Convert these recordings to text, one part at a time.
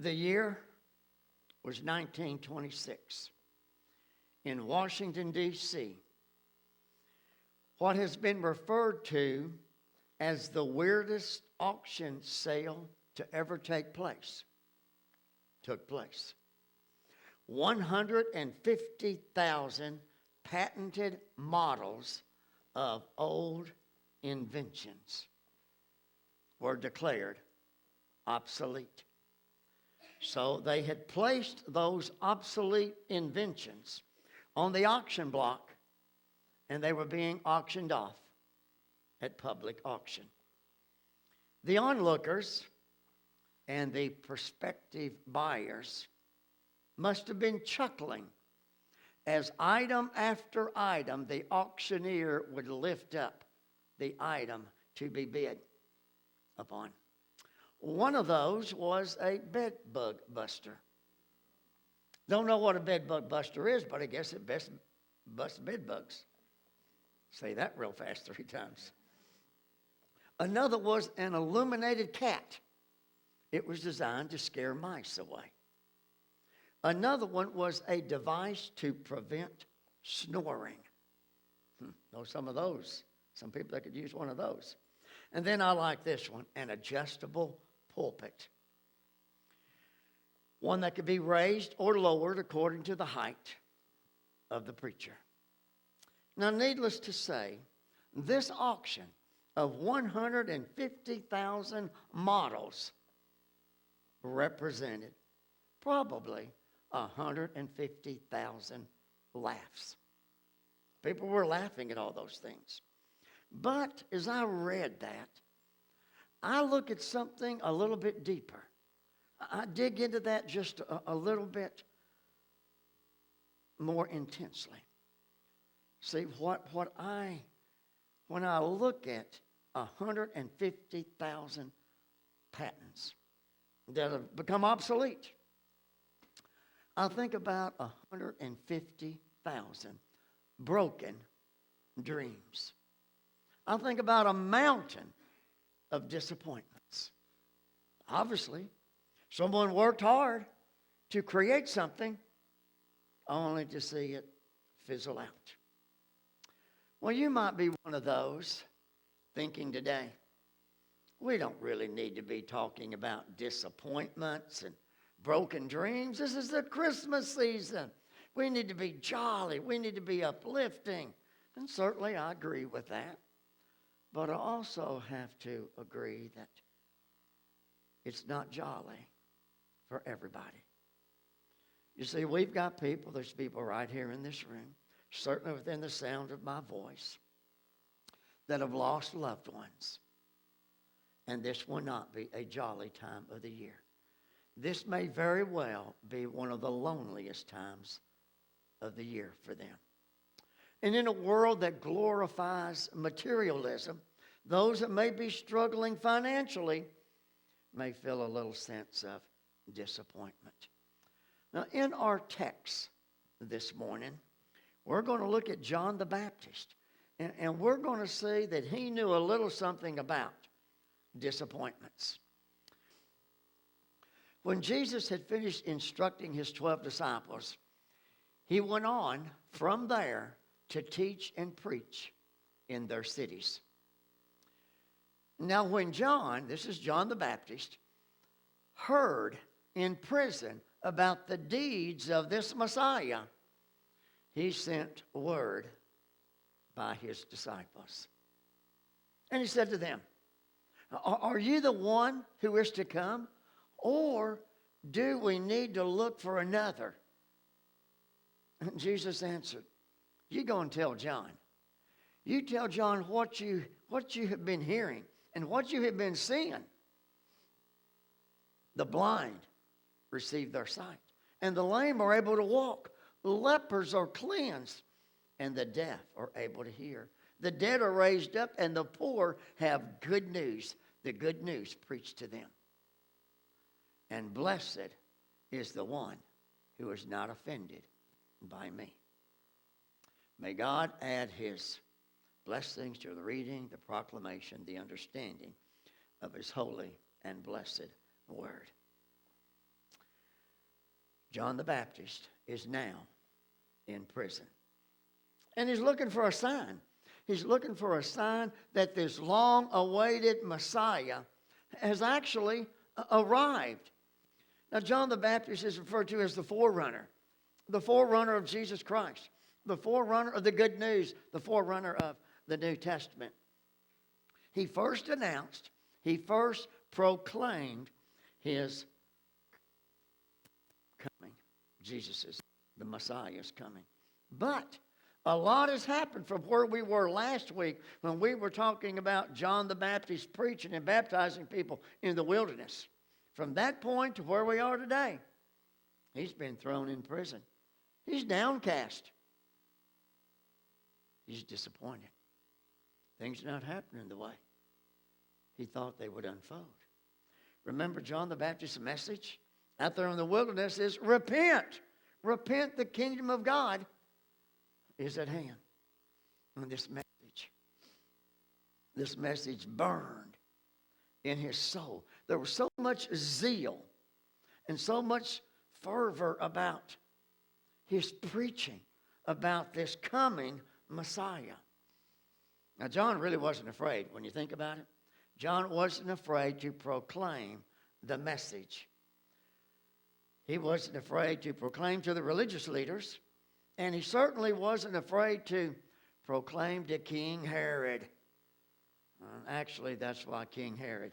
The year was 1926 in Washington, D.C. What has been referred to as the weirdest auction sale to ever take place took place. 150,000 patented models of old inventions were declared obsolete. So they had placed those obsolete inventions on the auction block, and they were being auctioned off at public auction. The onlookers and the prospective buyers must have been chuckling as item after item the auctioneer would lift up the item to be bid upon. One of those was a bed bug buster. Don't know what a bed bug buster is, but I guess it best busts bed bugs. Say that real fast 3 times. Another was an illuminated cat. It was designed to scare mice away. Another one was a device to prevent snoring. Know some of those. Some people that could use one of those. And then I like this one, an adjustable pulpit. One that could be raised or lowered according to the height of the preacher. Now, needless to say, this auction of 150,000 models represented probably 150,000 laughs. People were laughing at all those things. But as I read that, I look at something a little bit deeper. I dig into that just a little bit more intensely. See, when I look at 150,000 patents that have become obsolete, I think about 150,000 broken dreams. I think about a mountain of disappointments. Obviously, someone worked hard to create something only to see it fizzle out. Well, you might be one of those thinking today, we don't really need to be talking about disappointments and broken dreams. This is the Christmas season. We need to be jolly. We need to be uplifting. And certainly I agree with that. But I also have to agree that it's not jolly for everybody. You see, we've got people, there's people right here in this room, certainly within the sound of my voice, that have lost loved ones. And this will not be a jolly time of the year. This may very well be one of the loneliest times of the year for them. And in a world that glorifies materialism, those that may be struggling financially may feel a little sense of disappointment. Now, in our text this morning, we're going to look at John the Baptist. And we're going to see that he knew a little something about disappointments. When Jesus had finished instructing his 12 disciples, he went on from there to teach and preach in their cities. Now when John, this is John the Baptist, heard in prison about the deeds of this Messiah, he sent word by his disciples. And he said to them, are you the one who is to come? Or do we need to look for another? And Jesus answered, you go and tell John. You tell John what you have been hearing and what you have been seeing. The blind receive their sight, and the lame are able to walk. The lepers are cleansed, and the deaf are able to hear. The dead are raised up, and the poor have good news. The good news preached to them. And blessed is the one who is not offended by me. May God add his blessings to the reading, the proclamation, the understanding of his holy and blessed word. John the Baptist is now in prison. And he's looking for a sign. He's looking for a sign that this long-awaited Messiah has actually arrived. Now, John the Baptist is referred to as the forerunner of Jesus Christ, the forerunner of the good news, the forerunner of the New Testament. He first proclaimed his coming. The Messiah is coming. But a lot has happened from where we were last week when we were talking about John the Baptist preaching and baptizing people in the wilderness. From that point to where we are today, he's been thrown in prison. He's downcast. He's disappointed. Things are not happening the way he thought they would unfold. Remember John the Baptist's message out there in the wilderness is repent. Repent, the kingdom of God is at hand. And this message burned in his soul. There was so much zeal and so much fervor about his preaching about this coming Messiah. Now, John really wasn't afraid when you think about it. John wasn't afraid to proclaim the message. He wasn't afraid to proclaim to the religious leaders, and he certainly wasn't afraid to proclaim to King Herod. Actually, that's why King Herod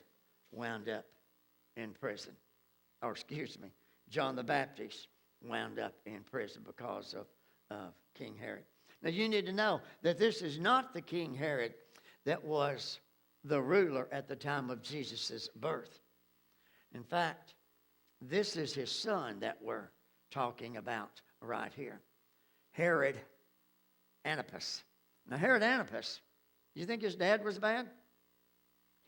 wound up in prison. John the Baptist wound up in prison because of King Herod. Now, you need to know that this is not the King Herod that was the ruler at the time of Jesus' birth. In fact, this is his son that we're talking about right here. Herod Antipas. Now, Herod Antipas, you think his dad was bad?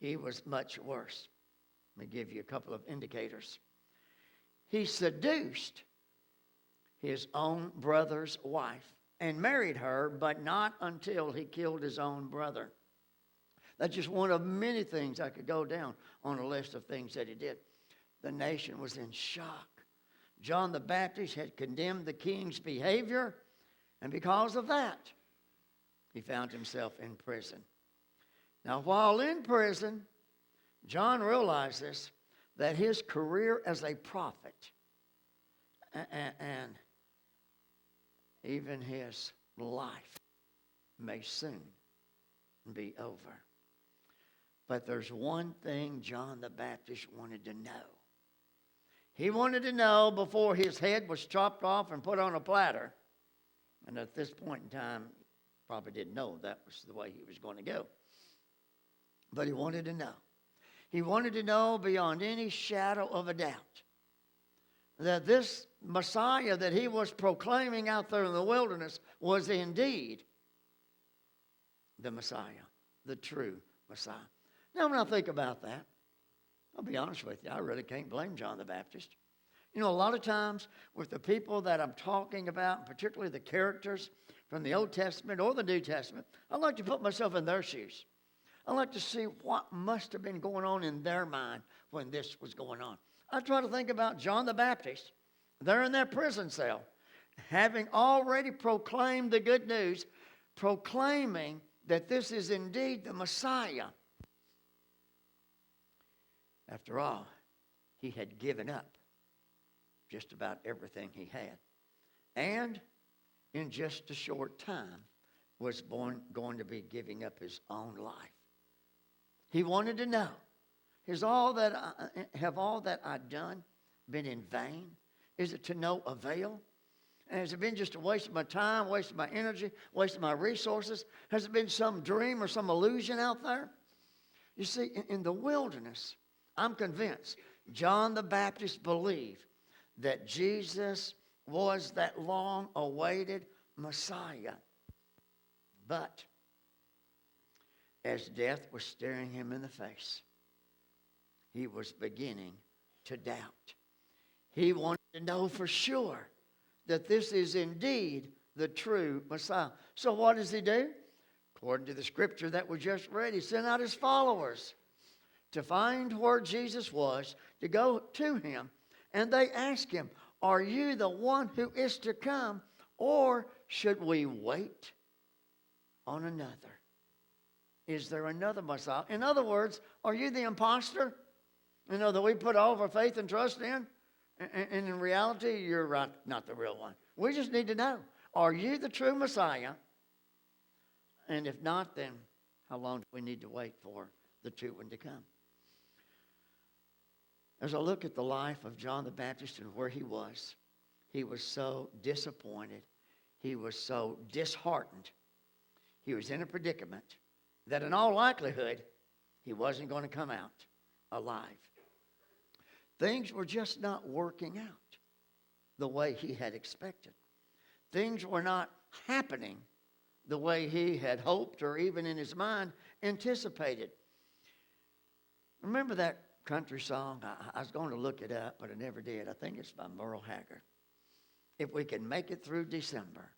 He was much worse. Let me give you a couple of indicators. He seduced his own brother's wife and married her, but not until he killed his own brother. That's just one of many things I could go down on a list of things that he did. The nation was in shock. John the Baptist had condemned the king's behavior, and because of that, he found himself in prison. Now, while in prison, John realizes that his career as a prophet and even his life may soon be over. But there's one thing John the Baptist wanted to know. He wanted to know before his head was chopped off and put on a platter. And at this point in time, probably didn't know that was the way he was going to go. But he wanted to know. He wanted to know beyond any shadow of a doubt that this Messiah that he was proclaiming out there in the wilderness was indeed the Messiah, the true Messiah. Now, when I think about that, I'll be honest with you, I really can't blame John the Baptist. You know, a lot of times with the people that I'm talking about, particularly the characters from the Old Testament or the New Testament, I like to put myself in their shoes. I like to see what must have been going on in their mind when this was going on. I try to think about John the Baptist. They're in their prison cell, having already proclaimed the good news, proclaiming that this is indeed the Messiah. After all, he had given up just about everything he had. And in just a short time was going to be giving up his own life. He wanted to know, have all that I've done been in vain? Is it to no avail? And has it been just a waste of my time, waste of my energy, waste of my resources? Has it been some dream or some illusion out there? You see, in the wilderness, I'm convinced John the Baptist believed that Jesus was that long-awaited Messiah. But as death was staring him in the face, he was beginning to doubt. He wanted to know for sure that this is indeed the true Messiah. So what does he do? According to the scripture that we just read, he sent out his followers to find where Jesus was, to go to him. And they asked him, Are you the one who is to come, or should we wait on another? Is there another Messiah? In other words, are you the imposter? You know, that we put all of our faith and trust in? And in reality, you're right, not the real one. We just need to know, are you the true Messiah? And if not, then how long do we need to wait for the true one to come? As I look at the life of John the Baptist and where he was so disappointed. He was so disheartened. He was in a predicament that in all likelihood, he wasn't going to come out alive. Things were just not working out the way he had expected. Things were not happening the way he had hoped or even in his mind anticipated. Remember that country song? I was going to look it up, but I never did. I think it's by Merle Haggard. If we can make it through December,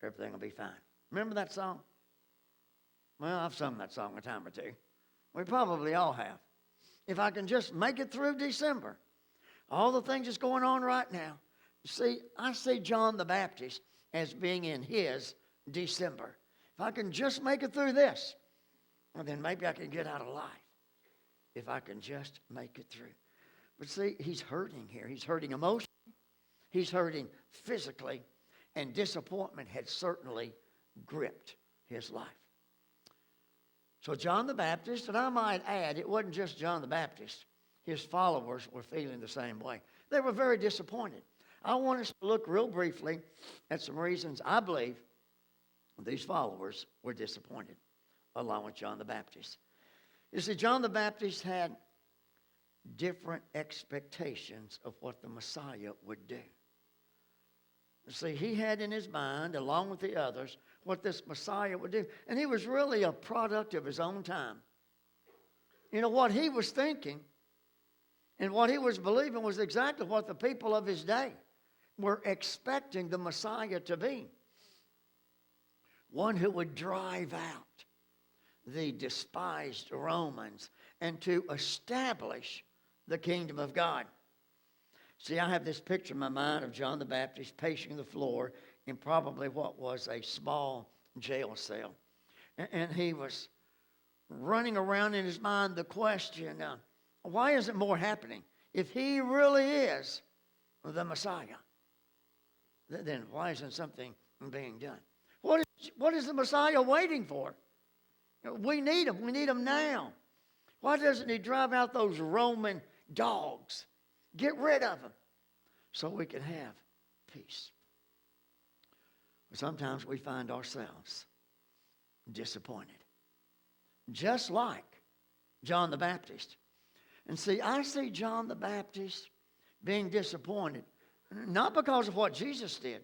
everything will be fine. Remember that song? Well, I've sung that song a time or two. We probably all have. If I can just make it through December, all the things that's going on right now. See, I see John the Baptist as being in his December. If I can just make it through this, well, then maybe I can get out alive. If I can just make it through. But see, he's hurting here. He's hurting emotionally. He's hurting physically. And disappointment had certainly gripped his life. So John the Baptist, and I might add, it wasn't just John the Baptist. His followers were feeling the same way. They were very disappointed. I want us to look real briefly at some reasons I believe these followers were disappointed, along with John the Baptist. You see, John the Baptist had different expectations of what the Messiah would do. You see, he had in his mind, along with the others, what this Messiah would do. And he was really a product of his own time. You know, what he was thinking and what he was believing was exactly what the people of his day were expecting the Messiah to be. One who would drive out the despised Romans and to establish the kingdom of God. See, I have this picture in my mind of John the Baptist pacing the floor in probably what was a small jail cell. And he was running around in his mind the question, why isn't more happening? If he really is the Messiah, then why isn't something being done? What is the Messiah waiting for? We need him. We need him now. Why doesn't he drive out those Roman dogs? Get rid of them so we can have peace. But sometimes we find ourselves disappointed, just like John the Baptist. And see, I see John the Baptist being disappointed, not because of what Jesus did,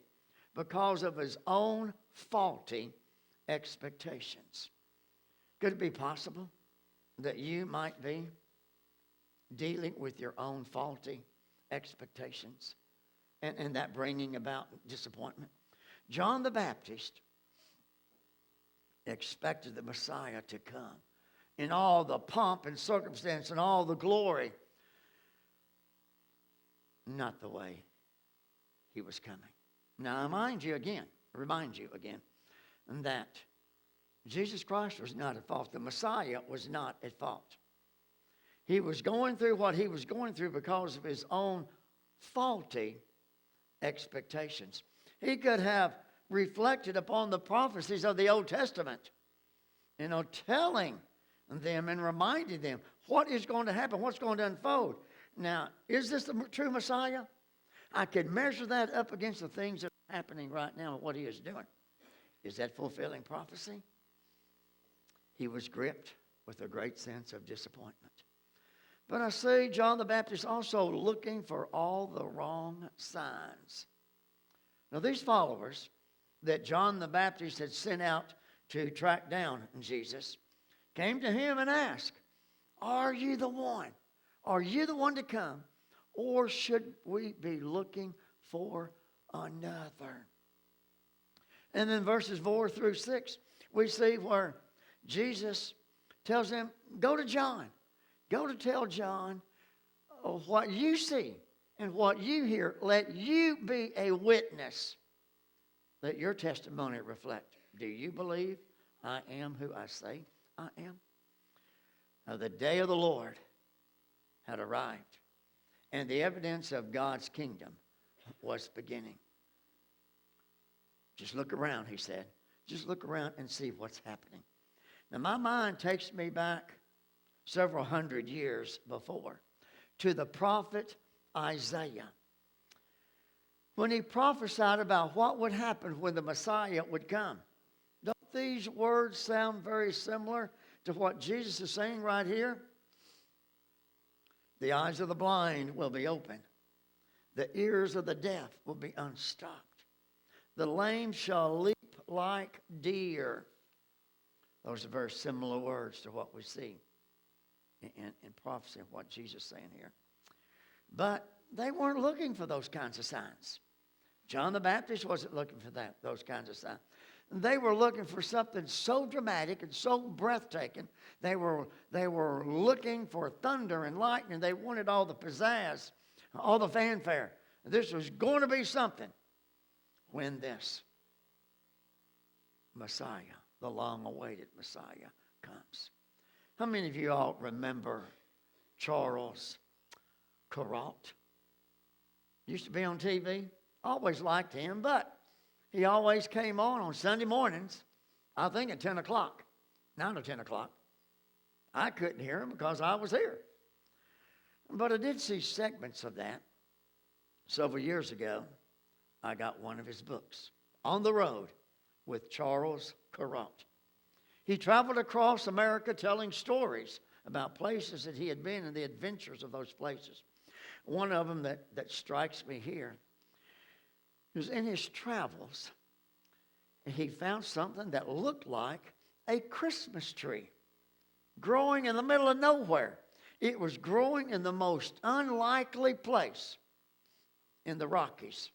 because of his own faulty expectations. Could it be possible that you might be dealing with your own faulty expectations and that bringing about disappointment? John the Baptist expected the Messiah to come in all the pomp and circumstance and all the glory. Not the way he was coming. Now, I remind you again that Jesus Christ was not at fault. The Messiah was not at fault. He was going through what he was going through because of his own faulty expectations. He could have reflected upon the prophecies of the Old Testament, telling them and reminding them what is going to happen, what's going to unfold. Now, is this the true Messiah? I could measure that up against the things that are happening right now and what he is doing. Is that fulfilling prophecy? He was gripped with a great sense of disappointment. But I see John the Baptist also looking for all the wrong signs. Now, these followers that John the Baptist had sent out to track down Jesus came to him and asked, are you the one? Are you the one to come? Or should we be looking for another? And then verses 4 through 6, we see where Jesus tells them, go to John. Go to tell John what you see and what you hear, let you be a witness. Let your testimony reflect. Do you believe I am who I say I am? Now, the day of the Lord had arrived, and the evidence of God's kingdom was beginning. Just look around, he said. Just look around and see what's happening. Now, my mind takes me back several hundred years before to the prophet Isaiah, when he prophesied about what would happen when the Messiah would come. Don't these words sound very similar to what Jesus is saying right here? The eyes of the blind will be opened. The ears of the deaf will be unstopped. The lame shall leap like deer. Those are very similar words to what we see in prophecy of what Jesus is saying here. But they weren't looking for those kinds of signs. John the Baptist wasn't looking for those kinds of signs. They were looking for something so dramatic and so breathtaking. They were looking for thunder and lightning. They wanted all the pizzazz, all the fanfare. This was going to be something when this Messiah, the long-awaited Messiah, comes. How many of you all remember Charles Kuralt? Used to be on TV. Always liked him, but he always came on Sunday mornings, I think at 10 o'clock, 9 or 10 o'clock. I couldn't hear him because I was here. But I did see segments of that. Several years ago, I got one of his books, On the Road with Charles Kuralt. He traveled across America telling stories about places that he had been and the adventures of those places. One of them that strikes me here is in his travels, he found something that looked like a Christmas tree growing in the middle of nowhere. It was growing in the most unlikely place in the Rockies.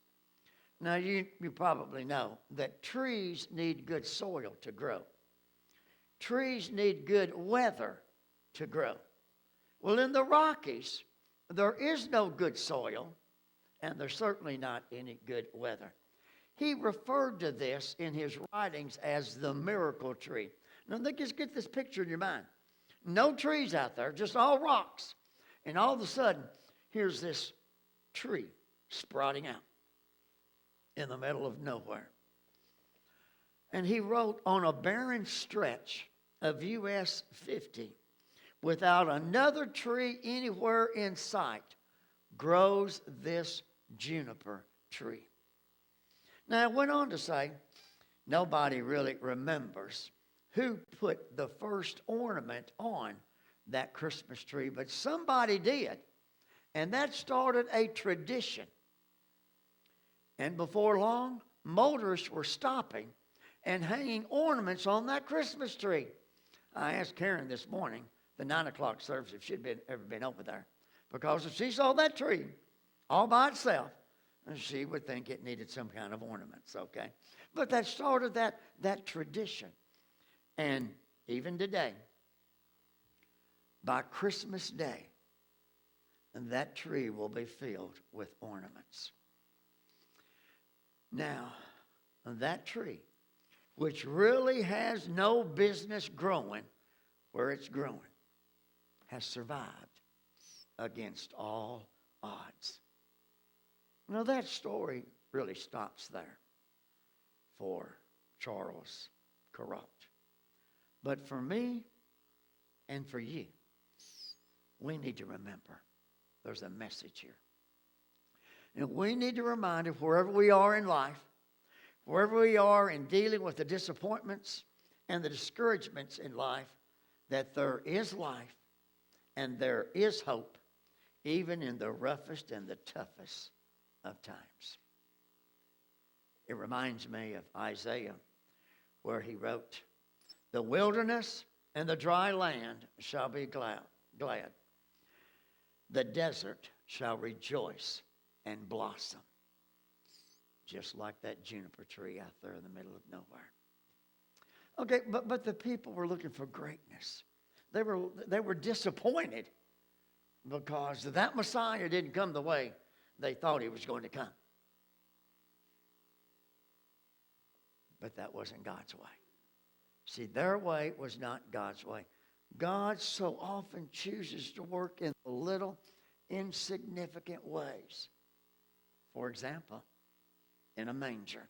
Now, you probably know that trees need good soil to grow. Trees need good weather to grow. Well, in the Rockies, there is no good soil, and there's certainly not any good weather. He referred to this in his writings as the miracle tree. Now, just get this picture in your mind. No trees out there, just all rocks. And all of a sudden, here's this tree sprouting out in the middle of nowhere. And he wrote, on a barren stretch of US 50, without another tree anywhere in sight, grows this juniper tree. Now, it went on to say, nobody really remembers who put the first ornament on that Christmas tree, but somebody did. And that started a tradition. And before long, motorists were stopping and hanging ornaments on that Christmas tree. I asked Karen this morning, the 9 o'clock service, if she'd ever been over there. Because if she saw that tree all by itself, she would think it needed some kind of ornaments, okay? But that started that tradition. And even today, by Christmas Day, that tree will be filled with ornaments. Now, that tree, which really has no business growing where it's growing, has survived against all odds. Now, that story really stops there for Charles Kuralt. But for me and for you, we need to remember there's a message here. And we need to remind of wherever we are in life, wherever we are in dealing with the disappointments and the discouragements in life, that there is life and there is hope, even in the roughest and the toughest of times. It reminds me of Isaiah, where he wrote, the wilderness and the dry land shall be glad. The desert shall rejoice and blossom, just like that juniper tree out there in the middle of nowhere. Okay, but the people were looking for greatness. They were disappointed because that Messiah didn't come the way they thought he was going to come. But that wasn't God's way. See, their way was not God's way. God so often chooses to work in little, insignificant ways. For example, in a manger,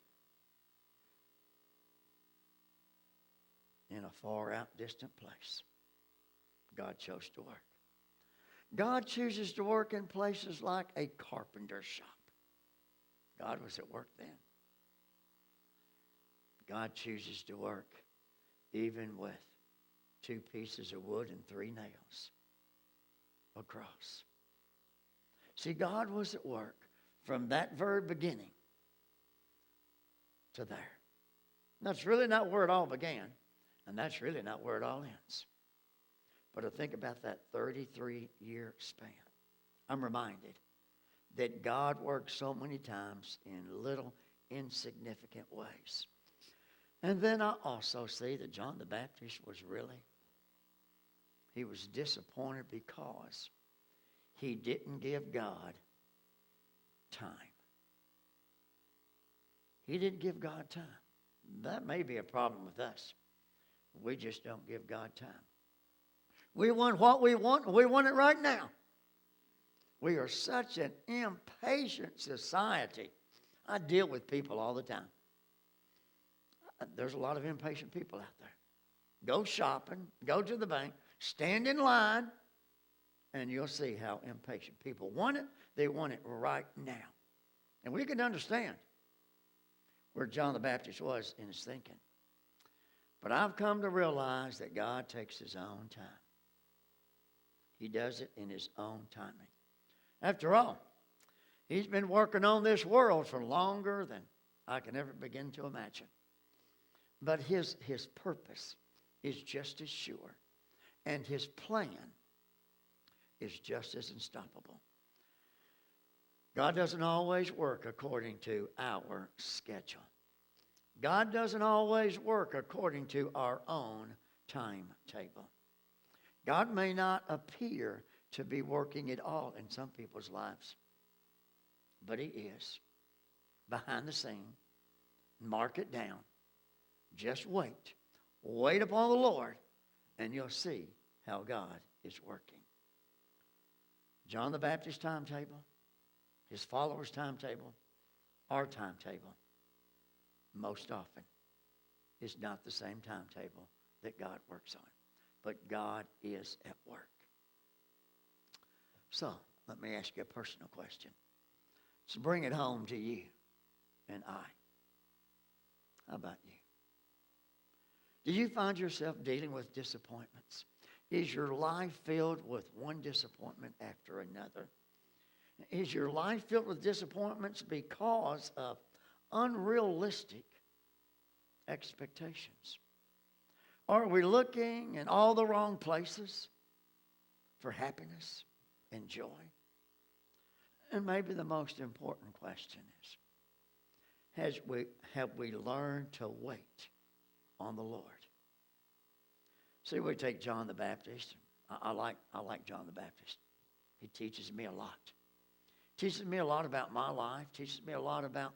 in a far out distant place, God chose to work. God chooses to work in places like a carpenter's shop. God was at work then. God chooses to work even with 2 pieces of wood and 3 nails across. See, God was at work from that very beginning to there. That's really not where it all began, and that's really not where it all ends. But I think about that 33-year span. I'm reminded that God works so many times in little, insignificant ways. And then I also see that John the Baptist he was disappointed because he didn't give God time. He didn't give God time. That may be a problem with us. We just don't give God time. We want what we want, and we want it right now. We are such an impatient society. I deal with people all the time. There's a lot of impatient people out there. Go shopping, go to the bank, stand in line, and you'll see how impatient people want it. They want it right now. And we can understand where John the Baptist was in his thinking. But I've come to realize that God takes his own time. He does it in his own timing. After all, he's been working on this world for longer than I can ever begin to imagine. But his purpose is just as sure, and his plan is just as unstoppable. God doesn't always work according to our schedule. God doesn't always work according to our own timetable. God may not appear to be working at all in some people's lives, but he is behind the scene. Mark it down. Just wait. Wait upon the Lord, and you'll see how God is working. John the Baptist's timetable, his followers' timetable, our timetable, most often is not the same timetable that God works on. But God is at work. So, let me ask you a personal question. So bring it home to you and I. How about you? Do you find yourself dealing with disappointments? Is your life filled with one disappointment after another? Is your life filled with disappointments because of unrealistic expectations? Are we looking in all the wrong places for happiness and joy? And maybe the most important question is, have we learned to wait on the Lord? See, we take John the Baptist. I like John the Baptist. He teaches me a lot. Teaches me a lot about my life. Teaches me a lot about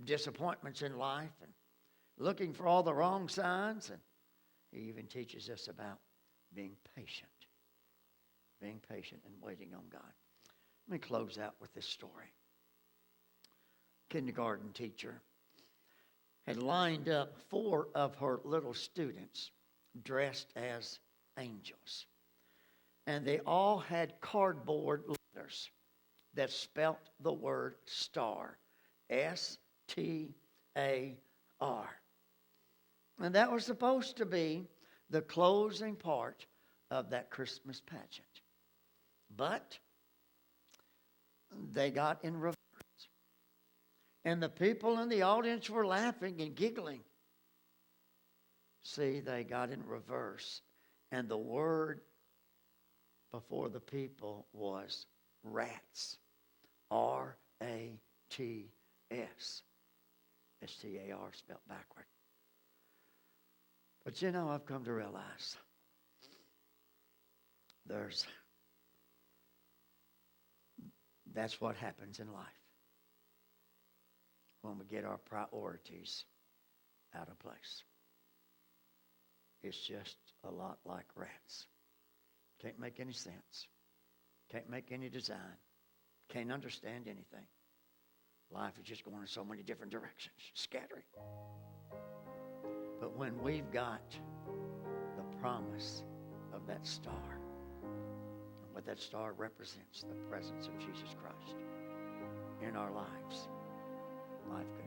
disappointments in life and looking for all the wrong signs. And he even teaches us about being patient. Being patient and waiting on God. Let me close out with this story. Kindergarten teacher had lined up 4 of her little students dressed as angels. And they all had cardboard letters that spelt the word star. S-T-A-R. And that was supposed to be the closing part of that Christmas pageant. But they got in reverse. And the people in the audience were laughing and giggling. See, they got in reverse. And the word before the people was rats. R-A-T-S. S-T-A-R spelled backward. But you know, I've come to realize there's That's what happens in life when we get our priorities out of place. It's just a lot like rats. Can't make any sense. Can't make any design. Can't understand anything. Life is just going in so many different directions, scattering. But when we've got the promise of that star, and what that star represents, the presence of Jesus Christ in our lives, life can